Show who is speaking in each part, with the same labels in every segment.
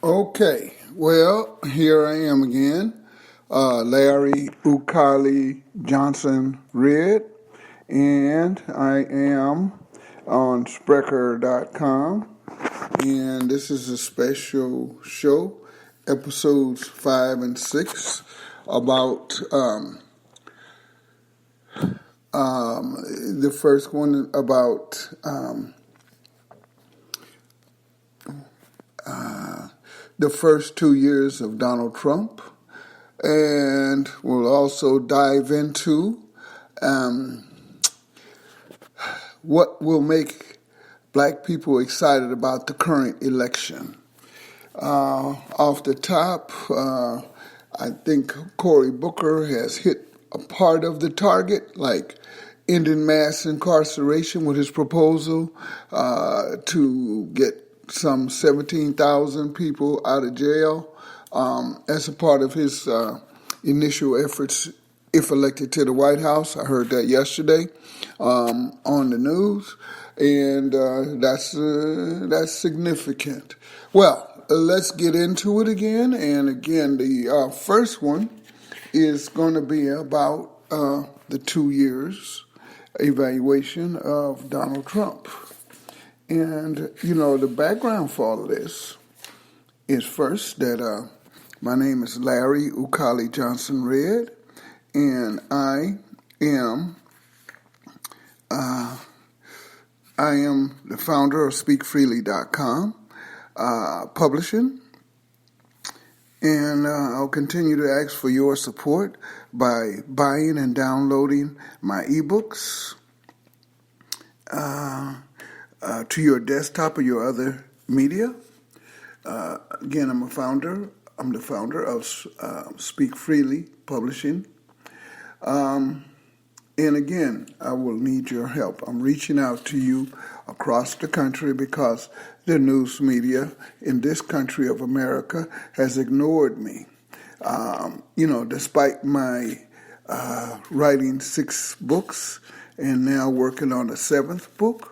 Speaker 1: Okay, well, here I am again, Larry Ukali Johnson Red, and I am on Sprecher.com, and this is a special show, episodes 5 and 6, about the first one about the first 2 years of Donald Trump, and we'll also dive into what will make black people excited about the current election. Off the top, I think Cory Booker has hit a part of the target, like ending mass incarceration with his proposal to get some 17,000 people out of jail as a part of his initial efforts if elected to the White House. I heard that yesterday on the news, and that's significant. Well, let's get into it again. And again, the first one is going to be about the 2 years evaluation of Donald Trump. And, the background for all of this is first that my name is Larry Ukali Johnson Red, and I am the founder of SpeakFreely.com, publishing, and I'll continue to ask for your support by buying and downloading my ebooks to your desktop or your other media. Again, I'm the founder of Speak Freely Publishing. And again, I will need your help. I'm reaching out to you across the country because the news media in this country of America has ignored me. Despite my writing 6 books and now working on the 7th book,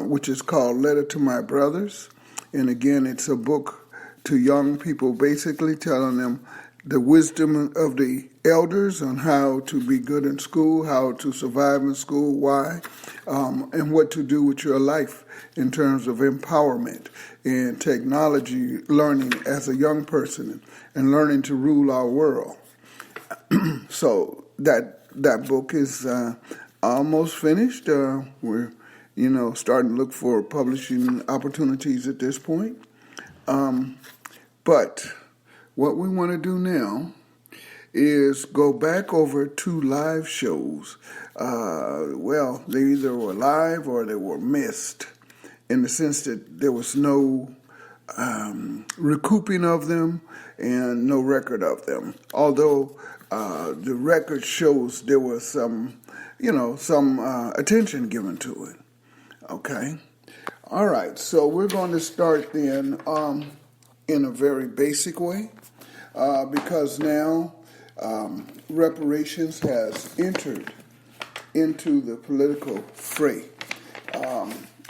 Speaker 1: which is called Letter to My Brothers. And again, it's a book to young people, basically telling them the wisdom of the elders on how to be good in school, how to survive in school, why, and what to do with your life in terms of empowerment and technology learning as a young person and learning to rule our world. So that book is almost finished. We're starting to look for publishing opportunities at this point. But what we want to do now is go back over 2 live shows. They either were live or they were missed, in the sense that there was no recouping of them and no record of them. Although the record shows there was some attention given to it. Okay? All right, so we're going to start then in a very basic way because now reparations has entered into the political fray.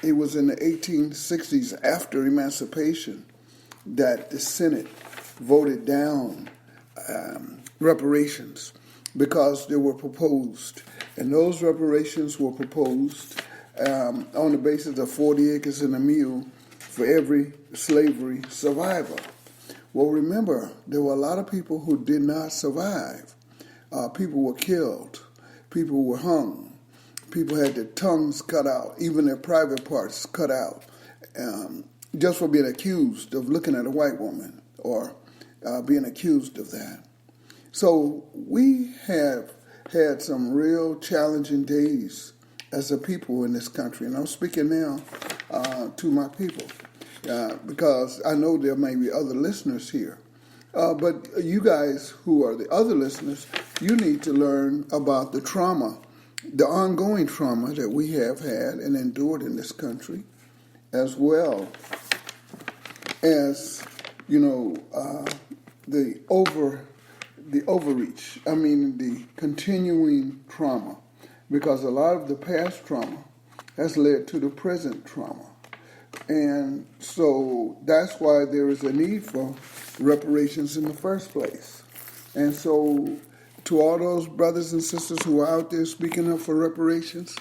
Speaker 1: It was in the 1860s, after emancipation, that the Senate voted down reparations because they were proposed. And those reparations were proposed on the basis of 40 acres and a mule for every slavery survivor. Well, remember, there were a lot of people who did not survive. People were killed. People were hung. People had their tongues cut out, even their private parts cut out, just for being accused of looking at a white woman or being accused of that. So we have had some real challenging days as a people in this country. And I'm speaking now to my people because I know there may be other listeners here. But you guys who are the other listeners, you need to learn about the trauma, the ongoing trauma that we have had and endured in this country, as well as, the overreach. The continuing trauma, because a lot of the past trauma has led to the present trauma. And so that's why there is a need for reparations in the first place. And so, to all those brothers and sisters who are out there speaking up for reparations,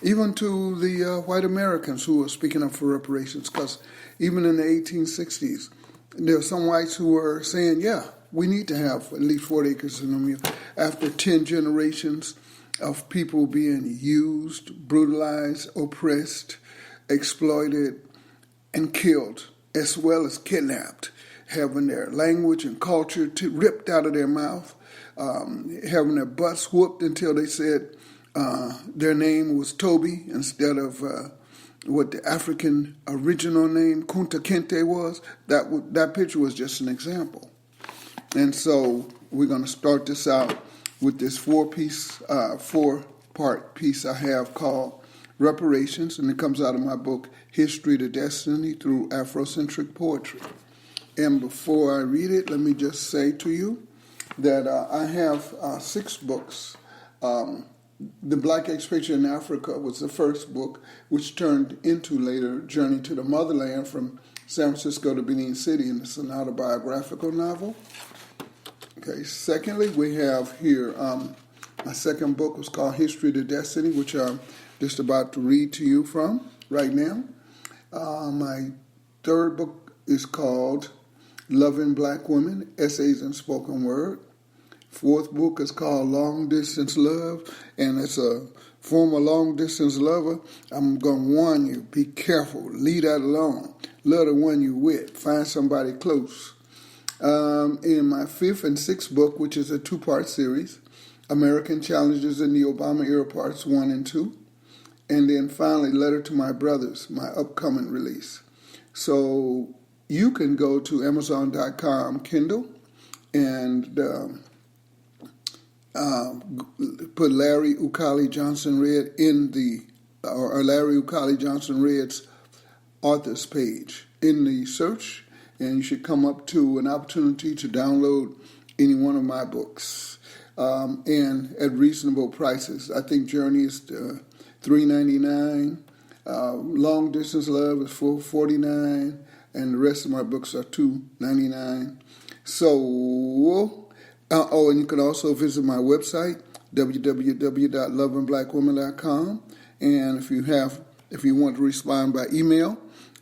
Speaker 1: even to the white Americans who are speaking up for reparations, because even in the 1860s, there were some whites who were saying, yeah, we need to have at least 40 acres in the mule. After 10 generations of people being used, brutalized, oppressed, exploited, and killed, as well as kidnapped, having their language and culture ripped out of their mouth, having their butts whooped until they said their name was Toby instead of what the African original name Kunta Kinte was. That picture was just an example. And so we're going to start this out with this four-part piece I have called Reparations, and it comes out of my book, History to Destiny Through Afrocentric Poetry. And before I read it, let me just say to you that I have 6 books. The Black Expatriate in Africa was the first book, which turned into later Journey to the Motherland from San Francisco to Benin City, and it's an autobiographical novel. Okay. Secondly, we have here my second book was called History to Destiny, which I'm just about to read to you from right now. My third book is called Loving Black Women, Essays and Spoken Word. Fourth book is called Long Distance Love, and as a former long distance lover, I'm going to warn you, be careful, leave that alone. Love the one you with, find somebody close. In my fifth and sixth book, which is a 2-part series, American Challenges in the Obama Era Parts 1 and 2. And then finally, Letter to My Brothers, my upcoming release. So you can go to Amazon.com Kindle and put Larry Ukali Johnson Red in or Larry Ukali Johnson Red's author's page in the search, and you should come up to an opportunity to download any one of my books, and at reasonable prices. I think Journey is $3.99, Long Distance Love is $4.49, and the rest of my books are $2.99. So, and you can also visit my website, www.lovingblackwomen.com, and if you want to respond by email,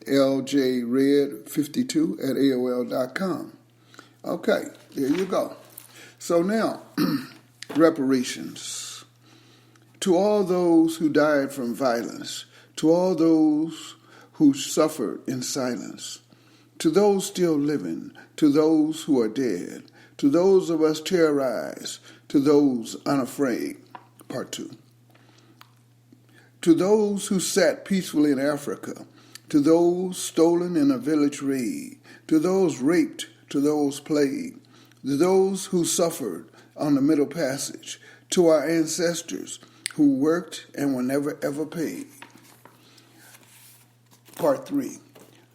Speaker 1: ljred52@aol.com. Okay, there you go. So now, reparations. To all those who died from violence, to all those who suffered in silence, to those still living, to those who are dead, to those of us terrorized, to those unafraid. Part 2. To those who sat peacefully in Africa, to those stolen in a village raid, to those raped, to those plagued, to those who suffered on the Middle Passage, to our ancestors who worked and were never ever paid. Part 3.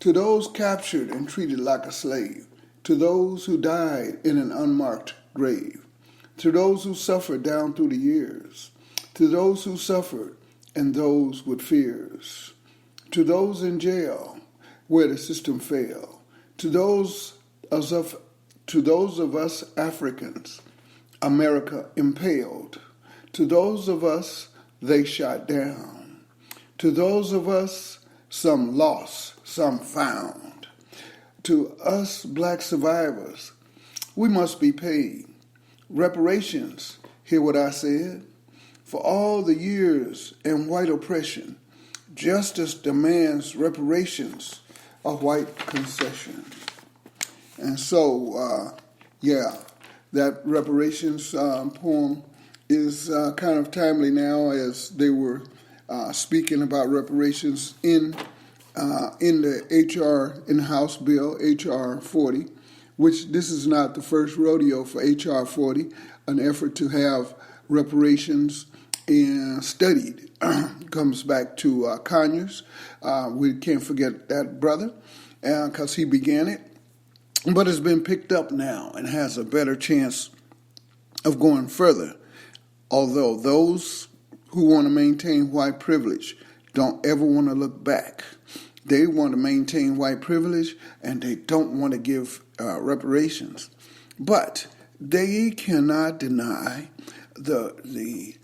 Speaker 1: To those captured and treated like a slave, to those who died in an unmarked grave, to those who suffered down through the years, to those who suffered and those with fears, to those in jail where the system failed, to those of us Africans, America impaled, to those of us they shot down, to those of us some lost, some found, to us black survivors, we must be paid. Reparations, hear what I said? For all the years in white oppression, justice demands reparations, a white concession. And so, that reparations poem is kind of timely now, as they were speaking about reparations in the in the House bill, H.R. 40, which this is not the first rodeo for H.R. 40, an effort to have reparations studied. Comes back to Conyers. We can't forget that brother, because he began it. But it's been picked up now and has a better chance of going further. Although those who want to maintain white privilege don't ever want to look back. They want to maintain white privilege, and they don't want to give reparations. But they cannot deny the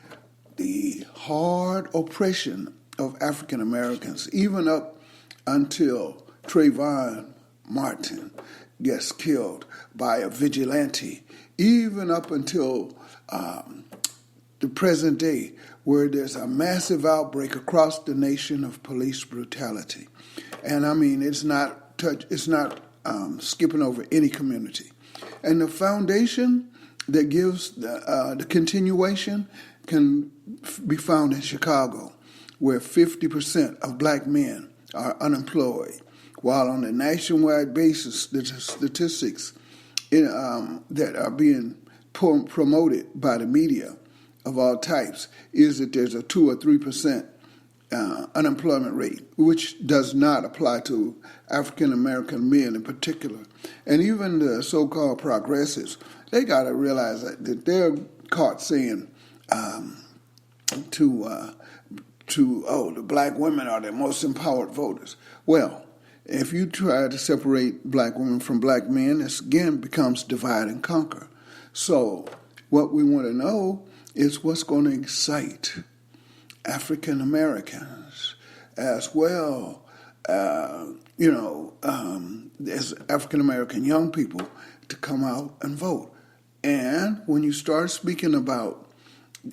Speaker 1: hard oppression of African Americans, even up until Trayvon Martin gets killed by a vigilante, even up until the present day, where there's a massive outbreak across the nation of police brutality. And I mean, it's not skipping over any community. And the foundation that gives the continuation can be found in Chicago, where 50% of black men are unemployed, while on a nationwide basis, the statistics that are being promoted by the media of all types is that there's a 2 or 3% unemployment rate, which does not apply to African American men in particular. And even the so-called progressives, they got to realize that they're caught saying the black women are the most empowered voters. Well, if you try to separate black women from black men, this again becomes divide and conquer. So what we want to know is what's going to excite African Americans as well, as African American young people to come out and vote. And when you start speaking about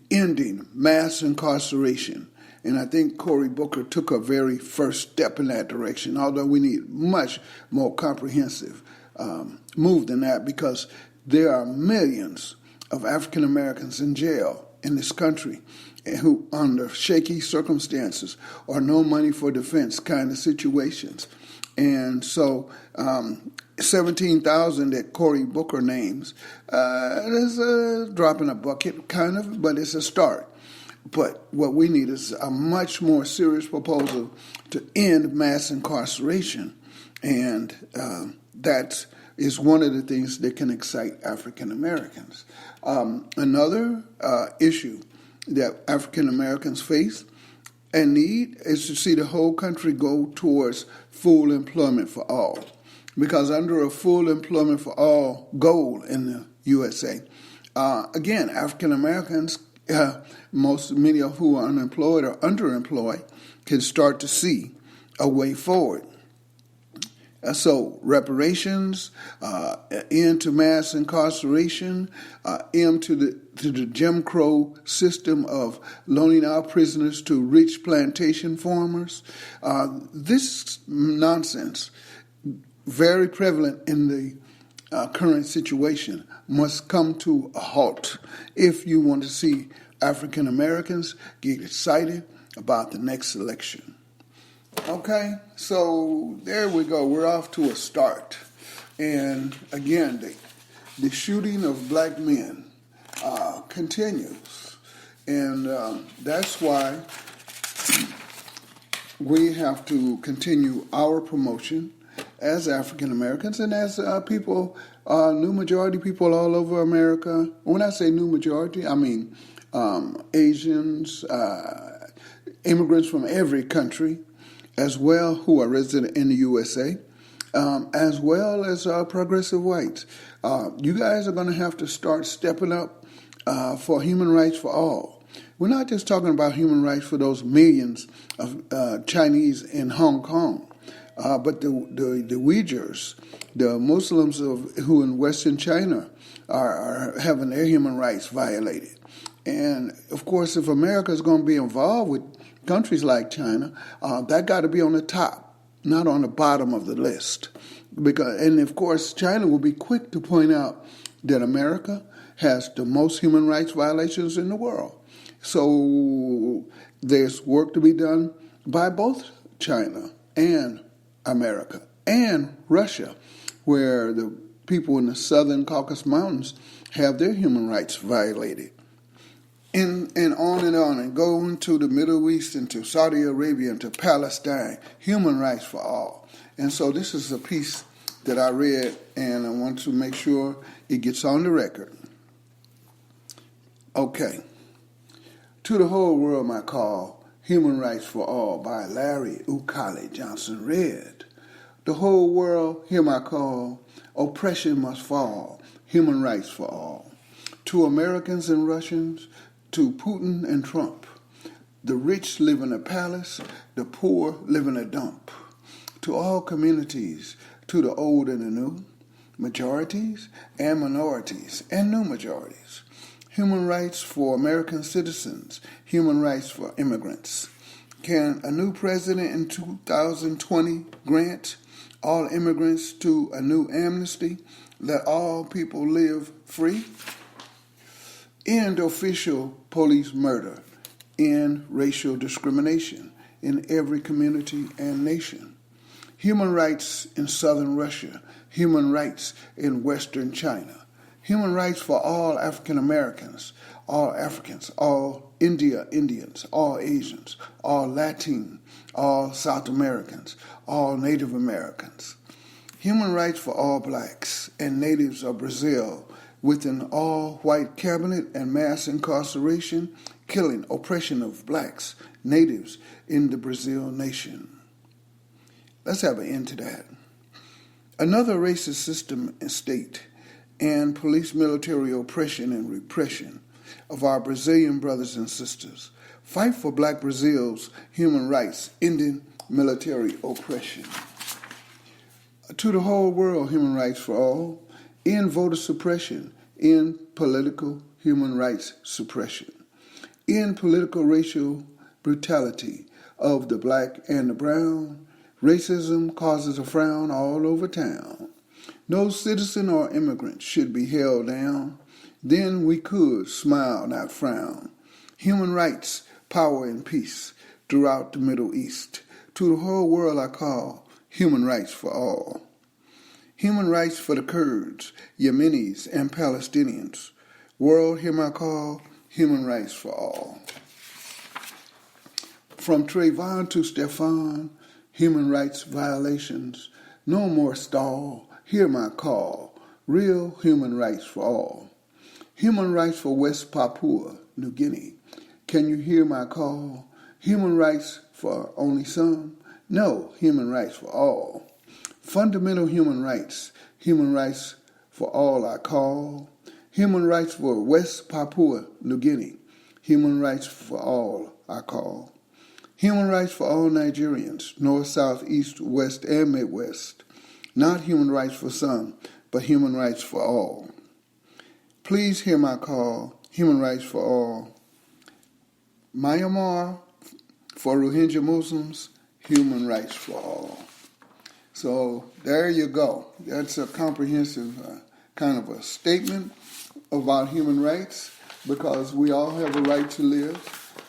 Speaker 1: ending mass incarceration, and I think Cory Booker took a very first step in that direction, although we need much more comprehensive move than that, because there are millions of African Americans in jail in this country who, under shaky circumstances or no money for defense kind of situations. And so 17,000 that Cory Booker names is a drop in a bucket, kind of, but it's a start. But what we need is a much more serious proposal to end mass incarceration. And that is one of the things that can excite African Americans. Another issue that African Americans face and need is to see the whole country go towards full employment for all. Because under a full employment for all goal in the USA, again, African Americans, many of who are unemployed or underemployed, can start to see a way forward. So reparations, end to mass incarceration, end to the Jim Crow system of loaning out prisoners to rich plantation farmers. This nonsense, very prevalent in the current situation, must come to a halt if you want to see African Americans get excited about the next election. Okay, so there we go. We're off to a start. And again, the shooting of black men continues. And that's why we have to continue our promotion as African Americans and as people, new majority people all over America. When I say new majority, I mean Asians, immigrants from every country, as well, who are resident in the USA, as well as progressive whites. You guys are going to have to start stepping up for human rights for all. We're not just talking about human rights for those millions of Chinese in Hong Kong, but the Uyghurs, the Muslims who in Western China are having their human rights violated. And, of course, if America is going to be involved with countries like China, that got to be on the top, not on the bottom of the list. And of course, China will be quick to point out that America has the most human rights violations in the world. So there's work to be done by both China and America and Russia, where the people in the southern Caucasus Mountains have their human rights violated. And on, and going to the Middle East and to Saudi Arabia and to Palestine, human rights for all. And so this is a piece that I read, and I want to make sure it gets on the record. Okay. To the whole world my call, Human Rights for All by Larry Ukali Johnson read. The whole world, hear my call. Oppression must fall. Human rights for all. To Americans and Russians, to Putin and Trump. The rich live in a palace, the poor live in a dump. To all communities, to the old and the new, majorities and minorities and new majorities. Human rights for American citizens, human rights for immigrants. Can a new president in 2020 grant all immigrants to a new amnesty? Let all people live free? End official police murder. End racial discrimination in every community and nation. Human rights in southern Russia. Human rights in western China. Human rights for all African Americans, all Africans, all Indians, all Asians, all Latin, all South Americans, all Native Americans. Human rights for all blacks and natives of Brazil with an all-white cabinet and mass incarceration, killing, oppression of blacks, natives in the Brazil nation. Let's have an end to that. Another racist system and state and police military oppression and repression of our Brazilian brothers and sisters. Fight for Black Brazil's human rights, ending military oppression. To the whole world, human rights for all. End voter suppression. End political human rights suppression. End political racial brutality of the black and the brown. Racism causes a frown all over town. No citizen or immigrant should be held down. Then we could smile, not frown. Human rights, power, and peace throughout the Middle East. To the whole world I call human rights for all. Human rights for the Kurds, Yemenis, and Palestinians. World, hear my call, human rights for all. From Trayvon to Stefan, human rights violations. No more stall, hear my call, real human rights for all. Human rights for West Papua, New Guinea. Can you hear my call? Human rights for only some? No, human rights for all. Fundamental human rights for all I call. Human rights for West Papua, New Guinea. Human rights for all I call. Human rights for all Nigerians, North, South, East, West, and Midwest. Not human rights for some, but human rights for all. Please hear my call, human rights for all. Myanmar, for Rohingya Muslims, human rights for all. So there you go. That's a comprehensive kind of a statement about human rights, because we all have a right to live.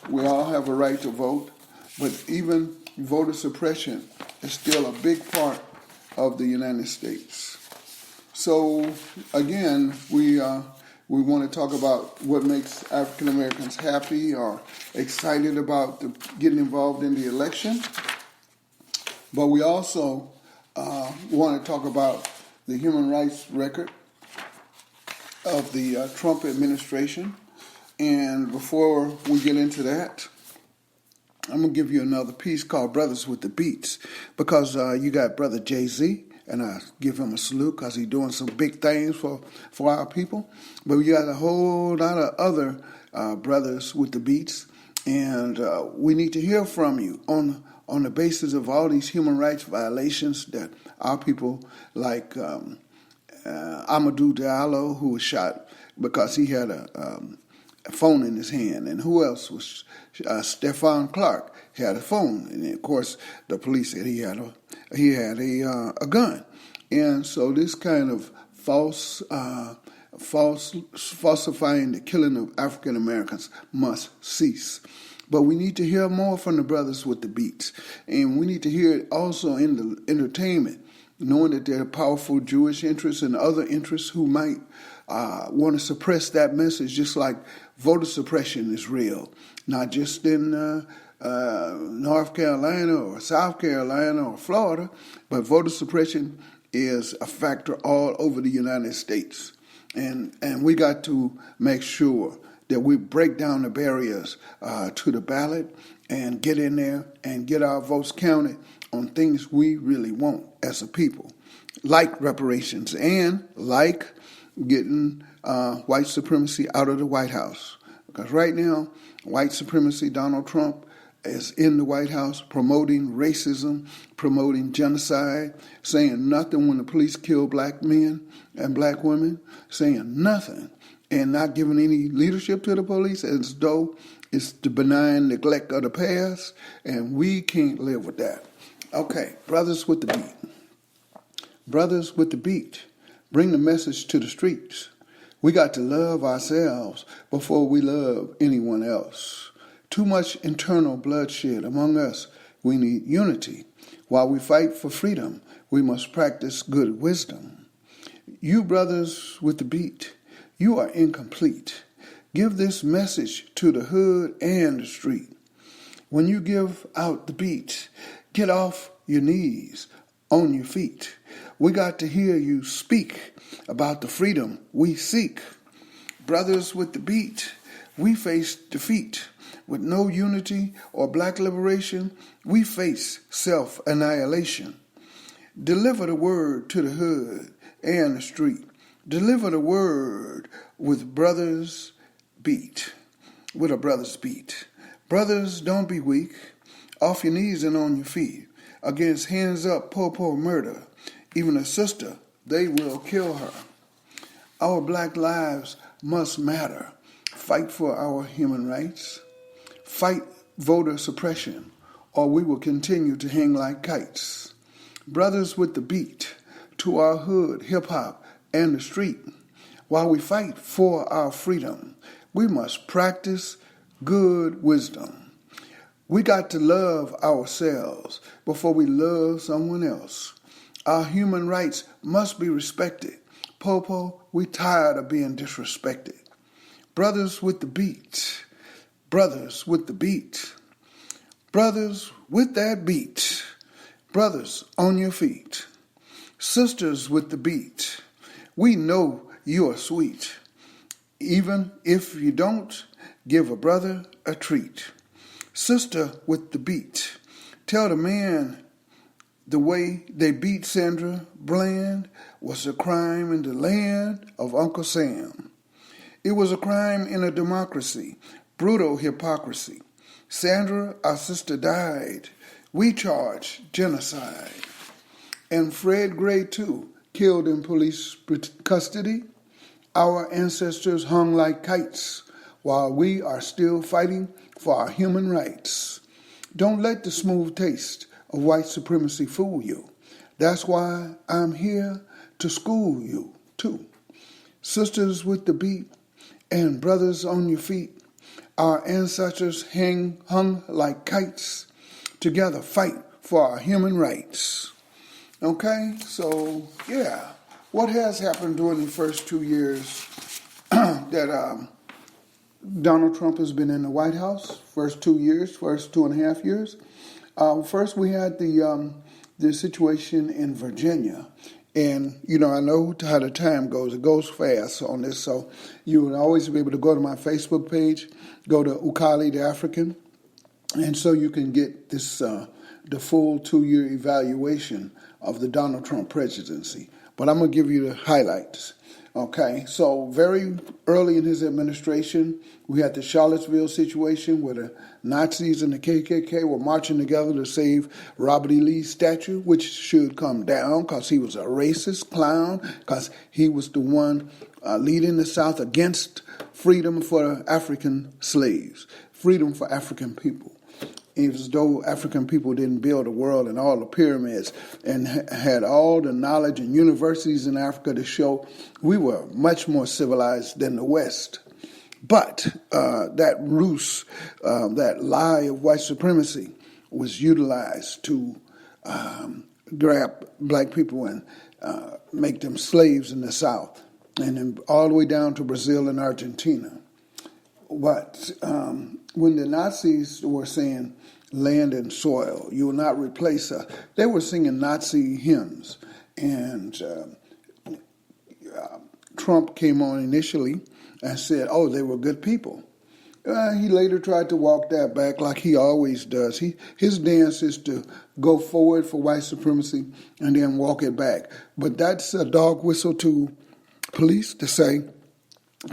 Speaker 1: We all have a right to vote. But even voter suppression is still a big part of the United States. So again, we want to talk about what makes African Americans happy or excited about getting involved in the election. But we also want to talk about the human rights record of the Trump administration. And before we get into that, I'm going to give you another piece called Brothers with the Beats, because you got Brother Jay-Z, and I give him a salute because he's doing some big things for our people. But we got a whole lot of other brothers with the beats, and we need to hear from you on the basis of all these human rights violations that our people like Amadou Diallo, who was shot because he had a phone in his hand, and who else was Stephon Clark had a phone, and of course the police said he had a gun, and so this kind of falsifying the killing of African Americans must cease. But we need to hear more from the brothers with the beats, and we need to hear it also in the entertainment, knowing that there are powerful Jewish interests and other interests who might want to suppress that message, just like voter suppression is real, not just in North Carolina or South Carolina or Florida, but voter suppression is a factor all over the United States. And we got to make sure that we break down the barriers to the ballot and get in there and get our votes counted on things we really want as a people, like reparations and like getting white supremacy out of the White House. Because right now, white supremacy, Donald Trump is in the White House promoting racism, promoting genocide, saying nothing when the police kill black men and black women, saying nothing, and not giving any leadership to the police as though it's the benign neglect of the past, and we can't live with that. Okay, brothers with the beat. Brothers with the beat. Bring the message to the streets. We got to love ourselves before we love anyone else. Too much internal bloodshed among us. We need unity. While we fight for freedom, we must practice good wisdom. You brothers with the beat, you are incomplete. Give this message to the hood and the street. When you give out the beat, get off your knees, on your feet. We got to hear you speak about the freedom we seek. Brothers with the beat, we face defeat. With no unity or black liberation, we face self-annihilation. Deliver the word to the hood and the street. Deliver the word with brothers beat, with a brother's beat. Brothers, don't be weak. Off your knees and on your feet. Against hands up, po murder. Even a sister, they will kill her. Our black lives must matter. Fight for our human rights. Fight voter suppression, or we will continue to hang like kites. Brothers with the beat, to our hood, hip-hop, and the street. While we fight for our freedom, we must practice good wisdom. We got to love ourselves before we love someone else. Our human rights must be respected. Popo, we tired of being disrespected. Brothers with the beat. Brothers with the beat. Brothers with that beat. Brothers on your feet. Sisters with the beat. We know you are sweet. Even if you don't, give a brother a treat. Sister with the beat. Tell the man the way they beat Sandra Bland was a crime in the land of Uncle Sam. It was a crime in a democracy, brutal hypocrisy. Sandra, our sister, died. We charge genocide. And Fred Gray, too, killed in police custody. Our ancestors hung like kites while we are still fighting for our human rights. Don't let the smooth taste of white supremacy fool you. That's why I'm here to school you, too. Sisters with the beat and brothers on your feet, our ancestors hung like kites, together fight for our human rights. Okay, so yeah, what has happened during the first 2 years that Donald Trump has been in the White House? First 2 years, first 2.5 years. First, we had the situation in Virginia. And, you know, I know how the time goes. It goes fast on this. So you will always be able to go to my Facebook page, go to Ukali the African, and so you can get this the full 2-year evaluation of the Donald Trump presidency. But I'm going to give you the highlights. Okay, so very early in his administration, we had the Charlottesville situation where the Nazis and the KKK were marching together to save Robert E. Lee's statue, which should come down because he was a racist clown, because he was the one leading the South against freedom for African slaves, freedom for African people. It was as though African people didn't build the world and all the pyramids and had all the knowledge and universities in Africa to show we were much more civilized than the West. But that ruse, that lie of white supremacy was utilized to grab black people and make them slaves in the South, and then all the way down to Brazil and Argentina. But when the Nazis were saying land and soil, you will not replace us, they were singing Nazi hymns. And Trump came on initially and said, oh, they were good people. He later tried to walk that back like he always does. His dance is to go forward for white supremacy and then walk it back. But that's a dog whistle to police to say,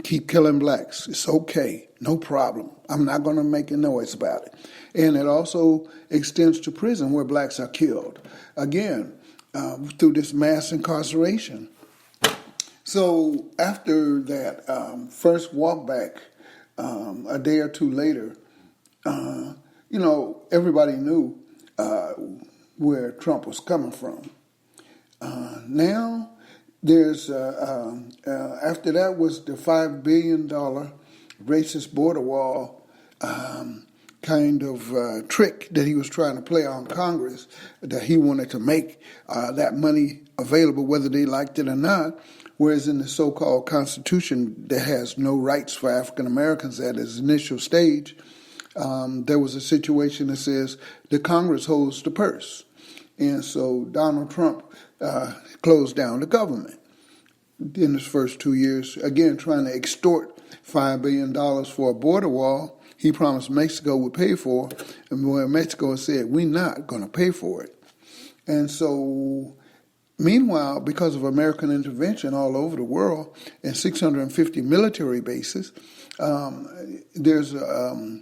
Speaker 1: keep killing blacks. It's okay. No problem. I'm not going to make a noise about it. And it also extends to prison where blacks are killed. Again, through this mass incarceration. So after that first walk back, a day or two later, everybody knew where Trump was coming from. Now, there's after that was the $5 billion racist border wall kind of trick that he was trying to play on Congress, that he wanted to make that money available whether they liked it or not. Whereas in the so-called Constitution that has no rights for African Americans at its initial stage, there was a situation that says the Congress holds the purse. And so Donald Trump closed down the government in his first 2 years, again trying to extort $5 billion for a border wall he promised Mexico would pay for, and where Mexico said, we're not going to pay for it. And so, meanwhile, because of American intervention all over the world and 650 military bases, there's a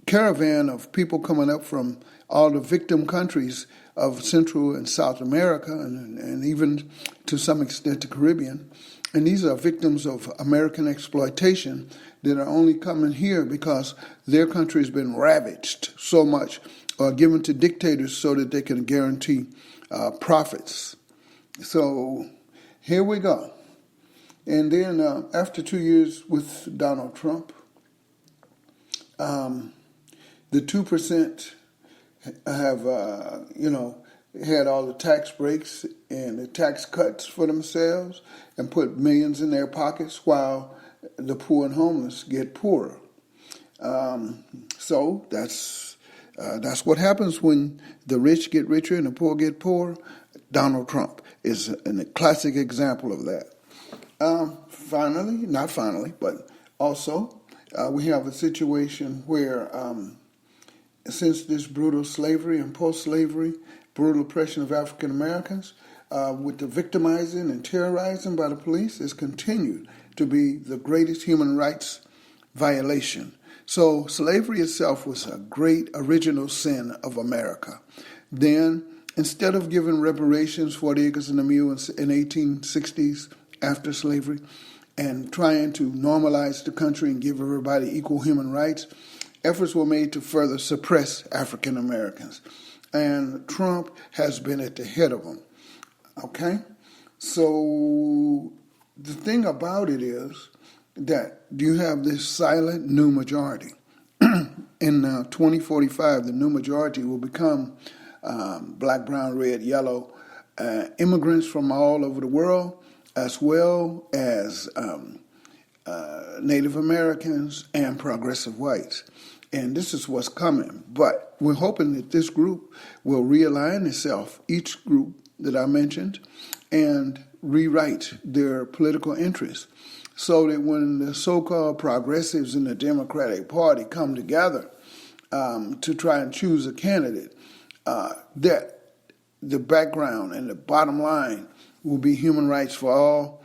Speaker 1: caravan of people coming up from all the victim countries of Central and South America and even to some extent the Caribbean. And these are victims of American exploitation that are only coming here because their country has been ravaged so much or given to dictators so that they can guarantee profits. So here we go. And then after 2 years with Donald Trump, the 2% have, had all the tax breaks and the tax cuts for themselves and put millions in their pockets while the poor and homeless get poorer. So that's what happens when the rich get richer and the poor get poorer. Donald Trump is a classic example of that. But also we have a situation where since this brutal slavery and post-slavery, brutal oppression of African Americans, with the victimizing and terrorizing by the police, has continued to be the greatest human rights violation. So slavery itself was a great original sin of America. Then, instead of giving reparations, 40 acres and a mule in 1860s after slavery, and trying to normalize the country and give everybody equal human rights, efforts were made to further suppress African Americans. And Trump has been at the head of them. Okay? So the thing about it is that you have this silent new majority. In 2045, the new majority will become black, brown, red, yellow immigrants from all over the world, as well as Native Americans and progressive whites. And this is what's coming. But we're hoping that this group will realign itself, each group that I mentioned, and rewrite their political interests so that when the so-called progressives in the Democratic Party come together to try and choose a candidate, that the background and the bottom line will be human rights for all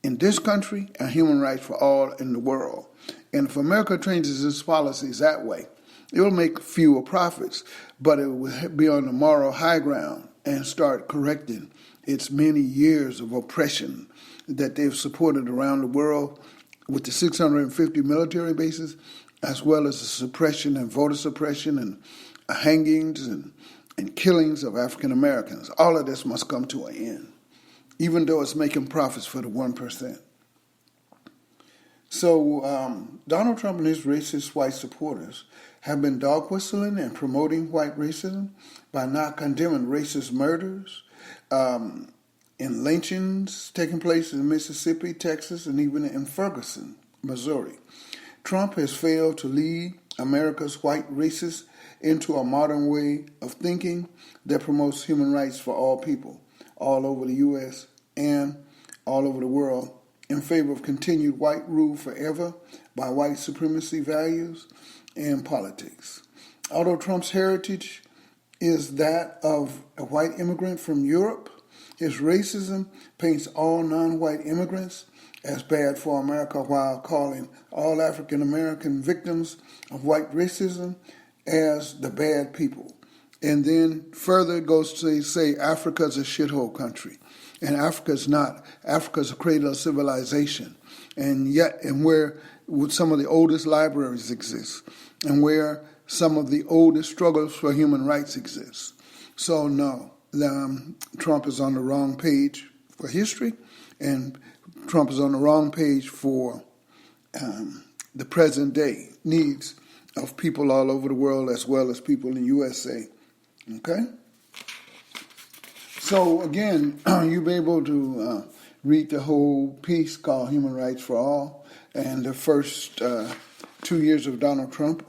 Speaker 1: in this country and human rights for all in the world. And if America changes its policies that way, it will make fewer profits, but it will be on the moral high ground and start correcting its many years of oppression that they've supported around the world with the 650 military bases, as well as the suppression and voter suppression and hangings and killings of African Americans. All of this must come to an end, even though it's making profits for the 1%. So Donald Trump and his racist white supporters have been dog whistling and promoting white racism by not condemning racist murders and lynchings taking place in Mississippi, Texas, and even in Ferguson, Missouri. Trump has failed to lead America's white racists into a modern way of thinking that promotes human rights for all people, all over the U.S. and all over the world, in favor of continued white rule forever by white supremacy values and politics. Although Trump's heritage is that of a white immigrant from Europe, his racism paints all non-white immigrants as bad for America while calling all African American victims of white racism as the bad people. And then further it goes to say Africa's a shithole country. And Africa's not. Africa's a cradle of civilization. And where some of the oldest libraries exist. And where some of the oldest struggles for human rights exist. So no, Trump is on the wrong page for history, and Trump is on the wrong page for the present day needs of people all over the world as well as people in the USA. Okay? So again, you'll be able to read the whole piece called Human Rights for All and the first 2 years of Donald Trump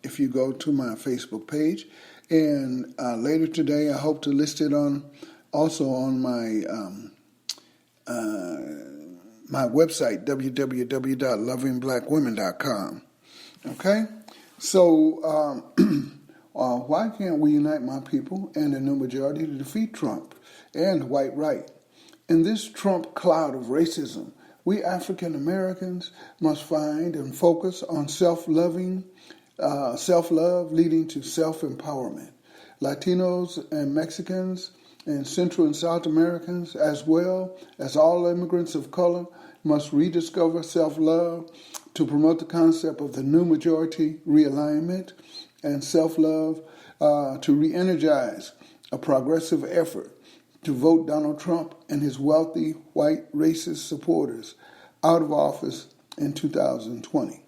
Speaker 1: if you go to my Facebook page. And later today, I hope to list it also on my my website, www.lovingblackwomen.com. Okay? So why can't we unite my people and the new majority to defeat Trump and the white right? In this Trump cloud of racism, we African Americans must find and focus on self-love leading to self-empowerment. Latinos and Mexicans and Central and South Americans, as well as all immigrants of color, must rediscover self-love to promote the concept of the new majority realignment and self-love to re-energize a progressive effort to vote Donald Trump and his wealthy white racist supporters out of office in 2020.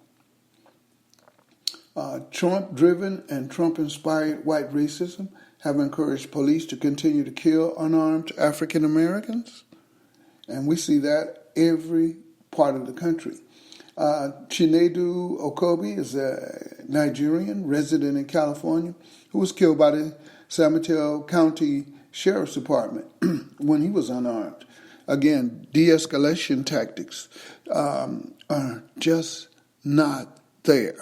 Speaker 1: Trump-driven and Trump-inspired white racism have encouraged police to continue to kill unarmed African Americans, and we see that every part of the country. Chinedu Okobi is a Nigerian resident in California who was killed by the San Mateo County Sheriff's Department when he was unarmed. Again, de-escalation tactics are just not there.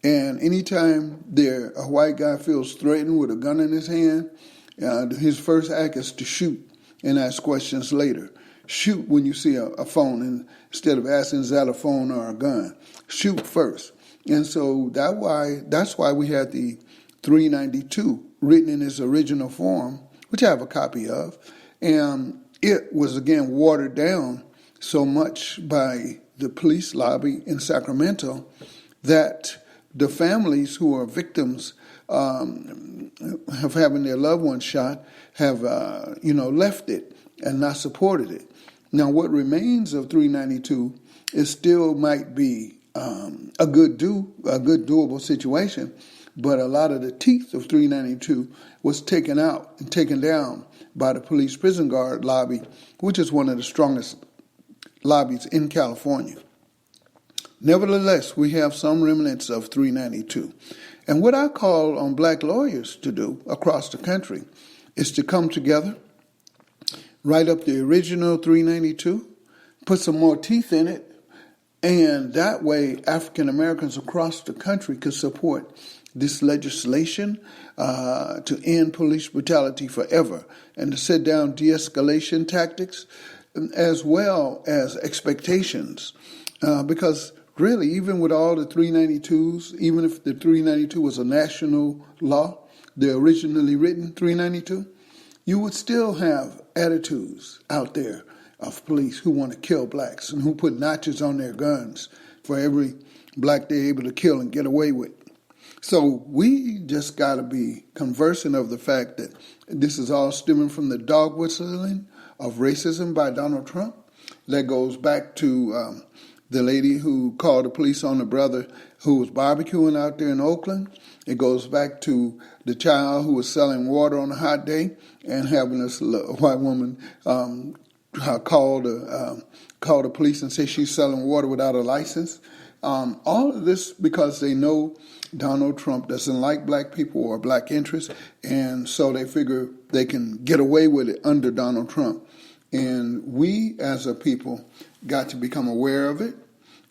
Speaker 1: And anytime a white guy feels threatened with a gun in his hand, his first act is to shoot and ask questions later. Shoot when you see a phone instead of asking, is that a phone or a gun? Shoot first. And so that's why we had the 392 written in its original form, which I have a copy of. And it was, again, watered down so much by the police lobby in Sacramento that the families who are victims of having their loved ones shot have, left it and not supported it. Now, what remains of 392 is still might be a good doable situation, but a lot of the teeth of 392 was taken out and taken down by the police prison guard lobby, which is one of the strongest lobbies in California. Nevertheless, we have some remnants of 392. And what I call on black lawyers to do across the country is to come together, write up the original 392, put some more teeth in it, and that way African Americans across the country could support this legislation to end police brutality forever and to set down de-escalation tactics as well as expectations. Because really, even with all the 392s, even if the 392 was a national law, the originally written 392, you would still have attitudes out there of police who want to kill blacks and who put notches on their guns for every black they're able to kill and get away with. So we just got to be conversant of the fact that this is all stemming from the dog whistling of racism by Donald Trump. That goes back to the lady who called the police on the brother who was barbecuing out there in Oakland. It goes back to the child who was selling water on a hot day and having this white woman call the police and say she's selling water without a license. All of this because they know Donald Trump doesn't like black people or black interests, and so they figure they can get away with it under Donald Trump. And we as a people got to become aware of it,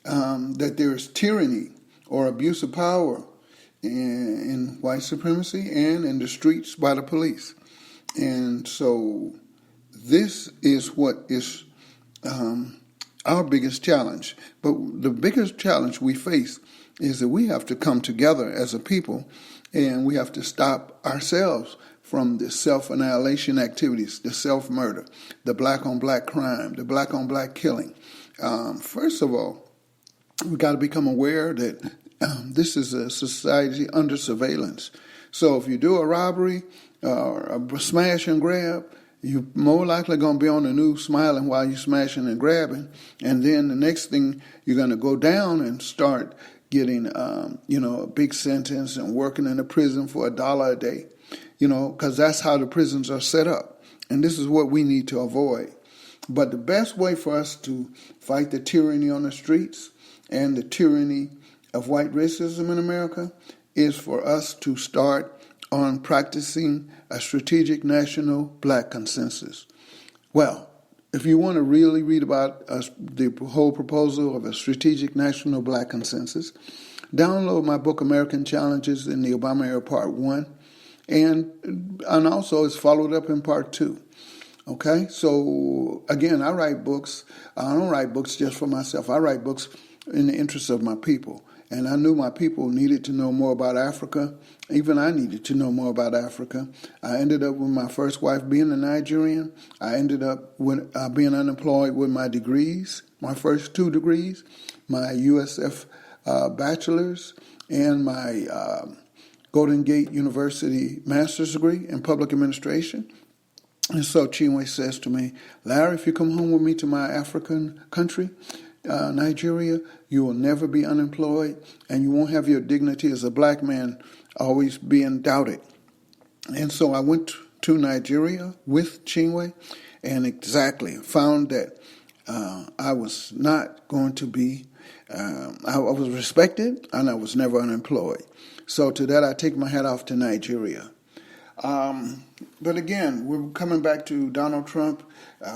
Speaker 1: that there is tyranny or abuse of power in white supremacy and in the streets by the police. And so this is what is our biggest challenge. But the biggest challenge we face is that we have to come together as a people, and we have to stop ourselves from the self-annihilation activities, the self-murder, the black-on-black crime, the black-on-black killing. First of all, we've got to become aware that this is a society under surveillance. So if you do a robbery or a smash and grab, you're more likely going to be on the news smiling while you're smashing and grabbing. And then the next thing, you're going to go down and start getting, a big sentence and working in a prison for $1 a day, because that's how the prisons are set up. And this is what we need to avoid. But the best way for us to fight the tyranny on the streets and the tyranny of white racism in America is for us to start on practicing a strategic national black consensus. Well, if you want to really read about the whole proposal of a strategic national black consensus, download my book, American Challenges in the Obama Era Part 1, and also it's followed up in Part 2. Okay, so again, I write books. I don't write books just for myself. I write books in the interest of my people. And I knew my people needed to know more about Africa. Even I needed to know more about Africa. I ended up with my first wife being a Nigerian. I ended up with, being unemployed with my degrees, my first 2 degrees, my USF bachelor's and my Golden Gate University master's degree in public administration. And so Chinwe says to me, Larry, if you come home with me to my African country, Nigeria, you will never be unemployed, and you won't have your dignity as a black man always being doubted. And so I went to Nigeria with Chinwe and found that I was not going to be, I was respected and I was never unemployed. So to that, I take my hat off to Nigeria. But again, we're coming back to Donald Trump.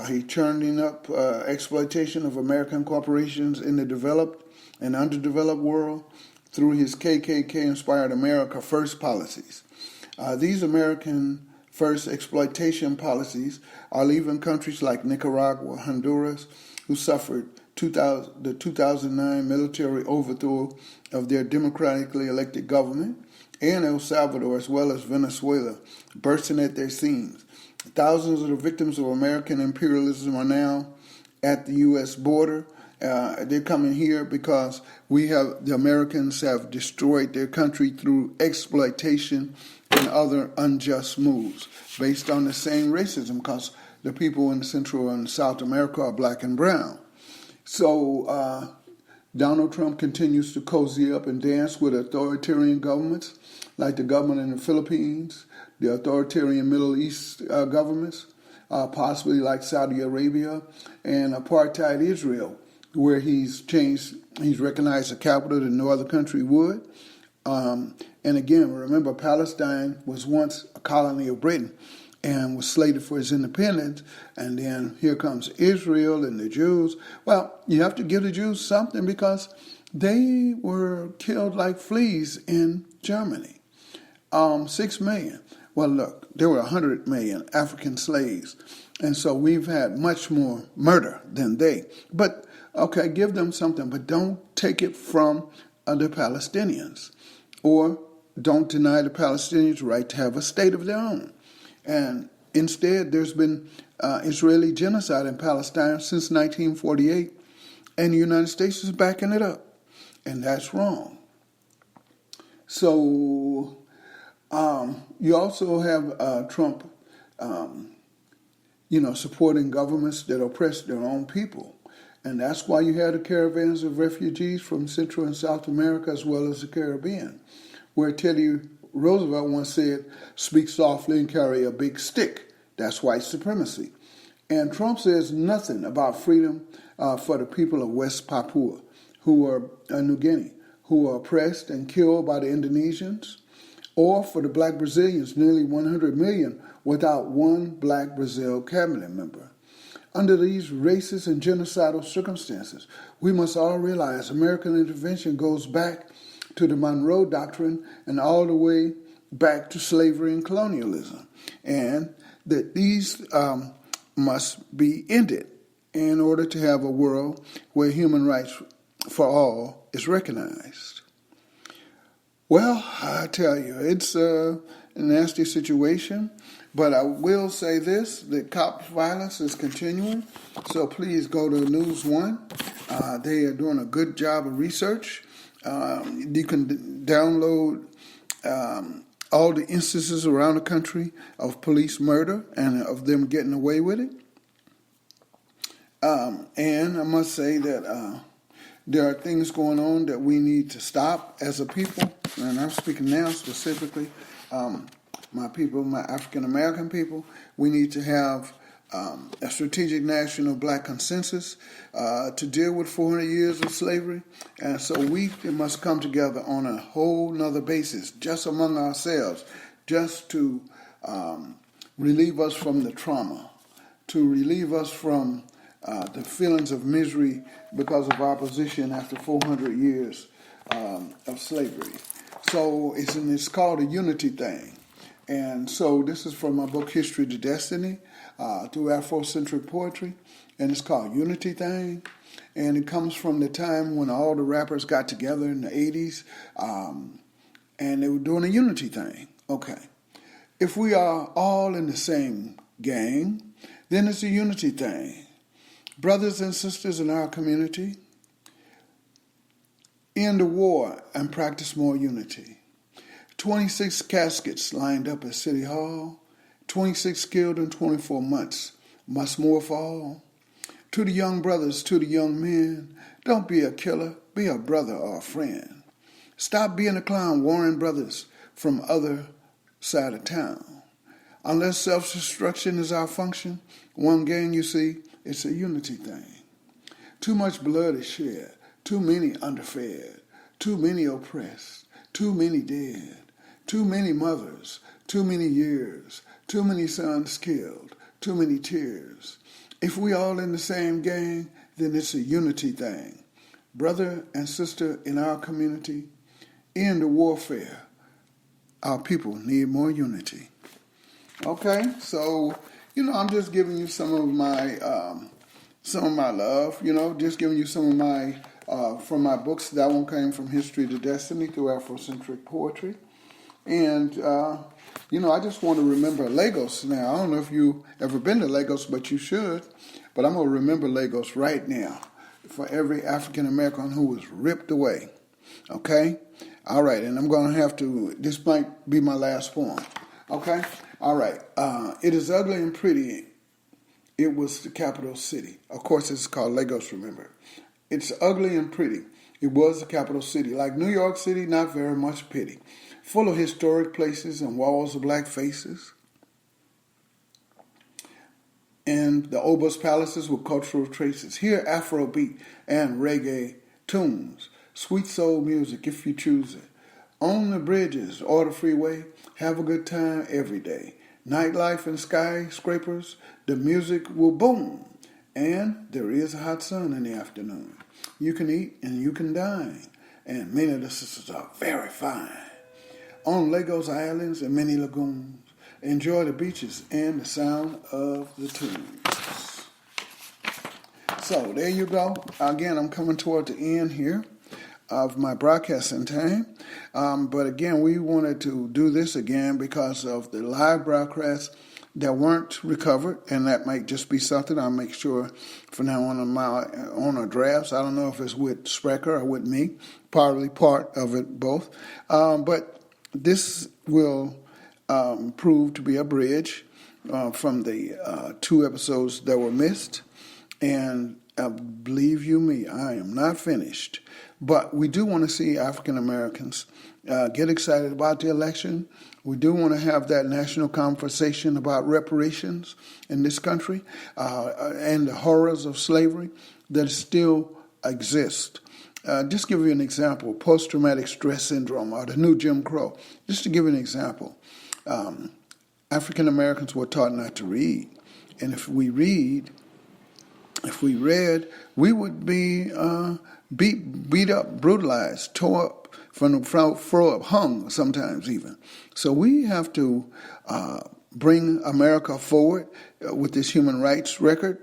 Speaker 1: He churning up exploitation of American corporations in the developed and underdeveloped world through his KKK-inspired America First policies. These American First exploitation policies are leaving countries like Nicaragua, Honduras, who suffered the 2009 military overthrow of their democratically elected government, and El Salvador, as well as Venezuela, bursting at their seams. Thousands of the victims of American imperialism are now at the U.S. border. They're coming here because the Americans have destroyed their country through exploitation and other unjust moves based on the same racism, because the people in Central and South America are black and brown. So Donald Trump continues to cozy up and dance with authoritarian governments like the government in the Philippines, the authoritarian Middle East governments, possibly like Saudi Arabia, and apartheid Israel, where he's recognized a capital that no other country would. And again, remember, Palestine was once a colony of Britain and was slated for its independence. And then here comes Israel and the Jews. Well, you have to give the Jews something because they were killed like fleas in Germany. 6 million. Well, look, there were 100 million African slaves. And so we've had much more murder than they. But, okay, give them something, but don't take it from the Palestinians. Or don't deny the Palestinians the right to have a state of their own. And instead, there's been Israeli genocide in Palestine since 1948, and the United States is backing it up. And that's wrong. So you also have Trump, supporting governments that oppress their own people. And that's why you had the caravans of refugees from Central and South America as well as the Caribbean, where Teddy Roosevelt once said, speak softly and carry a big stick. That's white supremacy. And Trump says nothing about freedom for the people of West Papua, who are New Guinea, who are oppressed and killed by the Indonesians, or for the black Brazilians, nearly 100 million, without one black Brazil cabinet member. Under these racist and genocidal circumstances, we must all realize American intervention goes back to the Monroe Doctrine and all the way back to slavery and colonialism, and that these must be ended in order to have a world where human rights for all is recognized. Well, I tell you, it's a nasty situation, but I will say this, that cop violence is continuing, so please go to News One. They are doing a good job of research. You can download all the instances around the country of police murder and of them getting away with it. And I must say that there are things going on that we need to stop as a people, and I'm speaking now specifically my people, my African American people. We need to have a strategic national black consensus to deal with 400 years of slavery, and so we must come together on a whole nother basis, just among ourselves, just to relieve us from the trauma, to relieve us from the feelings of misery because of our position after 400 years of slavery. So it's called a unity thing. And so this is from my book, History to Destiny, through Afrocentric poetry. And it's called Unity Thing. And it comes from the time when all the rappers got together in the 80s and they were doing a unity thing. Okay. If we are all in the same gang, then it's a unity thing. Brothers and sisters in our community, end the war and practice more unity. 26 caskets lined up at City Hall, 26 killed in 24 months. Must more fall? To the young brothers, to the young men, don't be a killer, be a brother or a friend. Stop being a clown warring brothers from other side of town. Unless self-destruction is our function, one gang, you see, it's a unity thing. Too much blood is shed, too many underfed, too many oppressed, too many dead, too many mothers, too many years, too many sons killed, too many tears. If we all in the same gang, then it's a unity thing. Brother and sister in our community, end the warfare. Our people need more unity. Okay, so I'm just giving you some of my love. Just giving you some of my from my books. That one came from History to Destiny through Afrocentric poetry, and I just want to remember Lagos now. I don't know if you ever been to Lagos, but you should. But I'm gonna remember Lagos right now for every African American who was ripped away. Okay, all right, and I'm gonna have to. This might be my last poem. Okay. All right. It is ugly and pretty. It was the capital city. Of course, it's called Lagos, remember. It's ugly and pretty. It was the capital city. Like New York City, not very much pity. Full of historic places and walls of black faces. And the Obus palaces with cultural traces. Here, Afrobeat and reggae tunes. Sweet soul music, if you choose it. On the bridges or the freeway, have a good time every day. Nightlife and skyscrapers, the music will boom. And there is a hot sun in the afternoon. You can eat and you can dine. And many of the sisters are very fine. On Lagos Islands and many lagoons, enjoy the beaches and the sound of the tunes. So there you go. Again, I'm coming toward the end here of my broadcasting time. But again, we wanted to do this again because of the live broadcasts that weren't recovered, and that might just be something I'll make sure from now on our drafts. I don't know if it's with Sprecher or with me, probably part of it both. But this will prove to be a bridge from the 2 episodes that were missed. And believe you me, I am not finished. But we do want to see African Americans get excited about the election. We do want to have that national conversation about reparations in this country and the horrors of slavery that still exist. Just give you an example, post-traumatic stress syndrome or the new Jim Crow. Just to give you an example, African Americans were taught not to read. And if we read, If we read, we would be beat up, brutalized, tore up from the floor up, hung sometimes even. So we have to bring America forward with this human rights record.